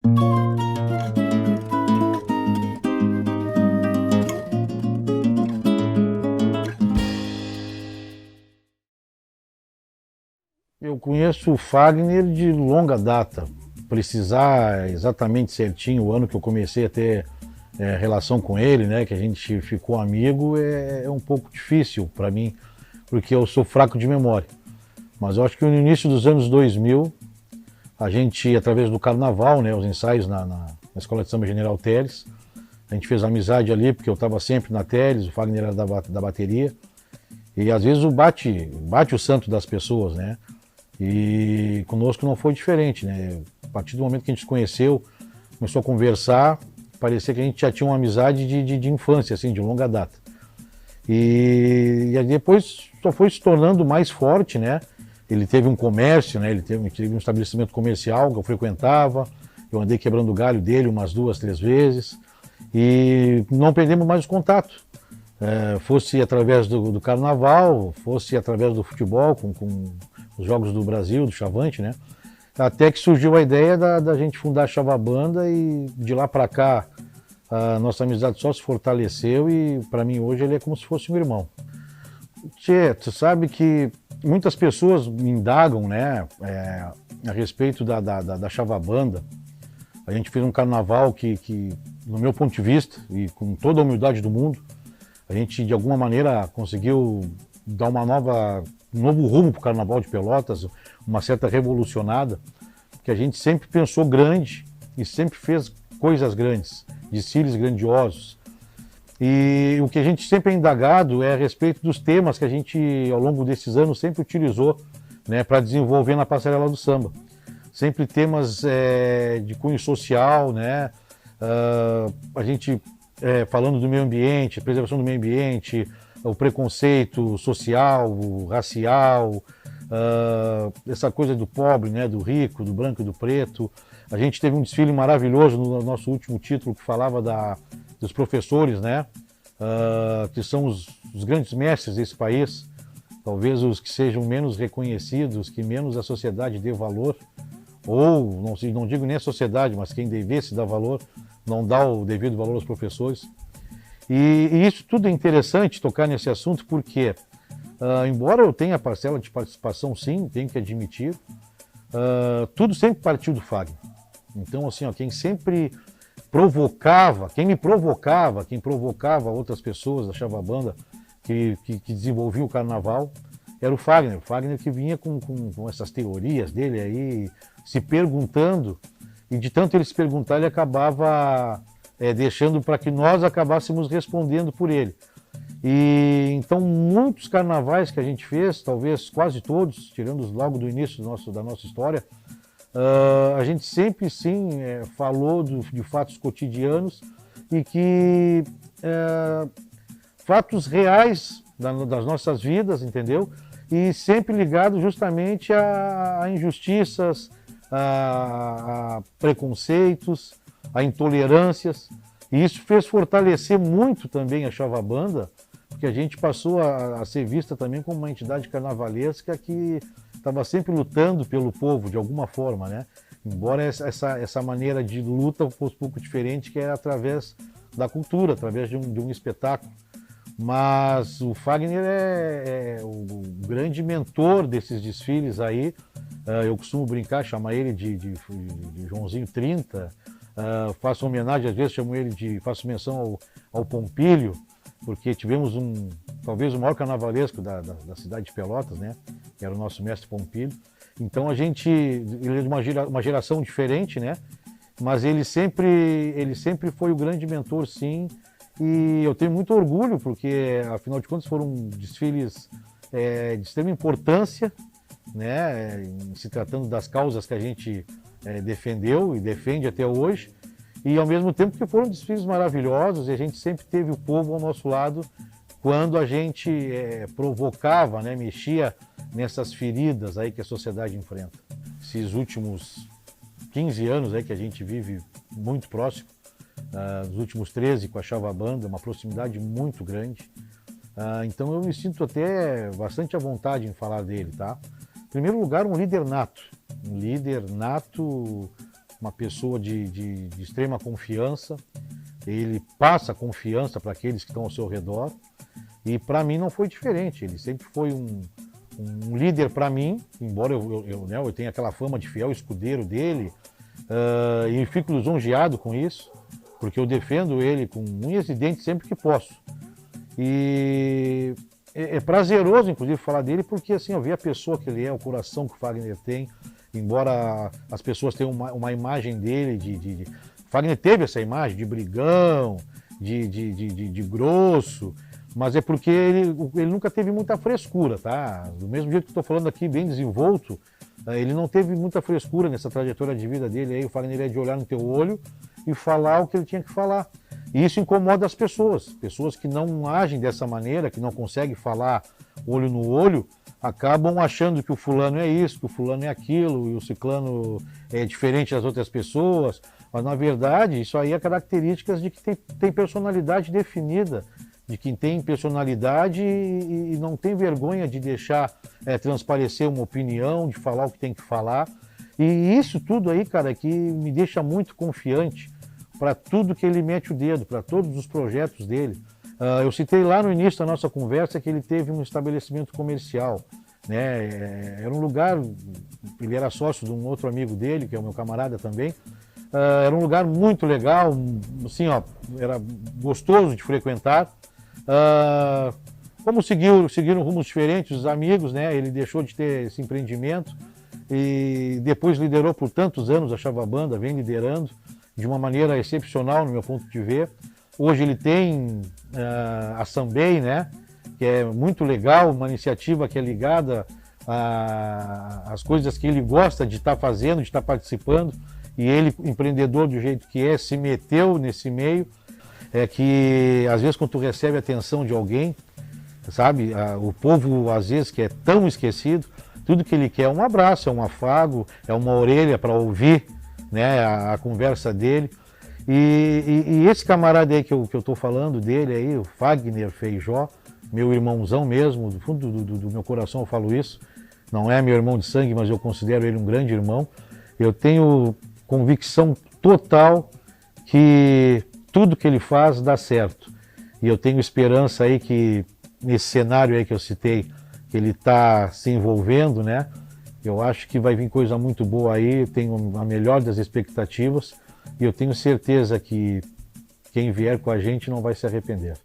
Eu conheço o Fagner de longa data. Precisar exatamente certinho o ano que eu comecei a ter relação com ele, né, que a gente ficou amigo, é um pouco difícil para mim, porque eu sou fraco de memória. Mas eu acho que no início dos anos 2000, a gente, através do carnaval, né, os ensaios na Escola de Samba General Teles, a gente fez amizade ali, porque eu estava sempre na Teles, o Fagner era da bateria, e às vezes bate o santo das pessoas, né? E conosco não foi diferente, né? A partir do momento que a gente se conheceu, começou a conversar, parecia que a gente já tinha uma amizade de infância, assim, de longa data. E aí depois só foi se tornando mais forte, né? Ele teve um comércio, né? Ele teve um estabelecimento comercial que eu frequentava, eu andei quebrando o galho dele umas 2, 3 vezes, e não perdemos mais o contato. Fosse através do carnaval, fosse através do futebol, com os Jogos do Brasil, do Chavante, né? Até que surgiu a ideia da gente fundar a Chavabanda e de lá para cá a nossa amizade só se fortaleceu e para mim hoje ele é como se fosse um irmão. Tchê, tu sabe que muitas pessoas me indagam, né, a respeito da Chavabanda. A gente fez um carnaval que, no meu ponto de vista, e com toda a humildade do mundo, a gente de alguma maneira conseguiu dar um novo rumo para o Carnaval de Pelotas, uma certa revolucionada, que a gente sempre pensou grande e sempre fez coisas grandes, desfiles grandiosos. E o que a gente sempre é indagado é a respeito dos temas que a gente, ao longo desses anos, sempre utilizou, né, para desenvolver na Passarela do Samba. Sempre temas de cunho social, né? A gente falando do meio ambiente, preservação do meio ambiente, o preconceito social, o racial, essa coisa do pobre, né, do rico, do branco e do preto. A gente teve um desfile maravilhoso no nosso último título que falava dos professores, né, que são os grandes mestres desse país, talvez os que sejam menos reconhecidos, que menos a sociedade dê valor, ou não digo nem a sociedade, mas quem devesse dar valor, não dá o devido valor aos professores. E isso tudo é interessante tocar nesse assunto porque, embora eu tenha parcela de participação, sim, tenho que admitir, tudo sempre partiu do Fagner. Então, assim, quem sempre quem provocava outras pessoas da Chavabanda que desenvolviam o carnaval, era o Fagner. O Fagner que vinha com essas teorias dele aí, se perguntando, e de tanto ele se perguntar, ele acabava deixando para que nós acabássemos respondendo por ele. E então muitos carnavais que a gente fez, talvez quase todos, tirando logo do início da nossa história, a gente sempre sim falou de fatos cotidianos e que fatos reais das nossas vidas, entendeu? E sempre ligado justamente a injustiças, a preconceitos, a intolerâncias. E isso fez fortalecer muito também a Chavabanda, porque a gente passou a ser vista também como uma entidade carnavalesca que estava sempre lutando pelo povo, de alguma forma, né? Embora essa maneira de luta fosse um pouco diferente, que era através da cultura, através de um espetáculo. Mas o Fagner é o grande mentor desses desfiles aí. Eu costumo brincar, chamar ele de Joãozinho 30. Faço homenagem, às vezes faço menção ao Pompílio, porque tivemos talvez o maior carnavalesco da cidade de Pelotas, né? Que era o nosso mestre Pompílio. Então ele é de uma geração diferente, né? Mas ele sempre foi o grande mentor, sim. E eu tenho muito orgulho, porque afinal de contas foram desfiles de extrema importância, né? Se tratando das causas que a gente defendeu e defende até hoje. E ao mesmo tempo que foram desfiles maravilhosos, e a gente sempre teve o povo ao nosso lado quando a gente provocava, né, mexia nessas feridas aí que a sociedade enfrenta. Esses últimos 15 anos aí que a gente vive muito próximo, nos últimos 13 com a Chavabanda, uma proximidade muito grande. Então eu me sinto até bastante à vontade em falar dele, tá? Em primeiro lugar, um líder nato uma pessoa de extrema confiança, ele passa confiança para aqueles que estão ao seu redor, e para mim não foi diferente, ele sempre foi um líder para mim, embora eu tenha aquela fama de fiel escudeiro dele, e fico lisonjeado com isso, porque eu defendo ele com unhas e dentes sempre que posso. E é prazeroso, inclusive, falar dele, porque assim, eu vi a pessoa que ele é, o coração que o Fagner tem, embora as pessoas tenham uma imagem dele Fagner teve essa imagem de brigão, de grosso, mas é porque ele nunca teve muita frescura, tá? Do mesmo jeito que estou falando aqui, bem desenvolto, ele não teve muita frescura nessa trajetória de vida dele. Aí o Fagner é de olhar no teu olho e falar o que ele tinha que falar. E isso incomoda as pessoas que não agem dessa maneira, que não conseguem falar olho no olho, acabam achando que o fulano é isso, que o fulano é aquilo, e o ciclano é diferente das outras pessoas. Mas, na verdade, isso aí é características de que tem personalidade definida, de quem tem personalidade e não tem vergonha de deixar transparecer uma opinião, de falar o que tem que falar. E isso tudo aí, cara, que me deixa muito confiante para tudo que ele mete o dedo, para todos os projetos dele. Eu citei lá no início da nossa conversa que ele teve um estabelecimento comercial, né? Era um lugar, ele era sócio de um outro amigo dele, que é o meu camarada também. Era um lugar muito legal, assim, ó, era gostoso de frequentar. Como seguiram rumos diferentes os amigos, né? Ele deixou de ter esse empreendimento e depois liderou por tantos anos a Chava Banda, vem liderando de uma maneira excepcional no meu ponto de ver. Hoje ele tem a Sambei, né? Que é muito legal, uma iniciativa que é ligada às coisas que ele gosta de estar fazendo, de estar participando. E ele, empreendedor do jeito que é, se meteu nesse meio. É que às vezes quando tu recebe a atenção de alguém, sabe, o povo às vezes que é tão esquecido, tudo que ele quer é um abraço, é um afago, é uma orelha para ouvir, né, a conversa dele. E esse camarada aí que eu estou falando dele aí, o Fagner Feijó, meu irmãozão mesmo, do fundo do meu coração eu falo isso, não é meu irmão de sangue, mas eu considero ele um grande irmão. Eu tenho convicção total que tudo que ele faz dá certo. E eu tenho esperança aí que nesse cenário aí que eu citei, que ele está se envolvendo, né? Eu acho que vai vir coisa muito boa aí, eu tenho a melhor das expectativas e eu tenho certeza que quem vier com a gente não vai se arrepender.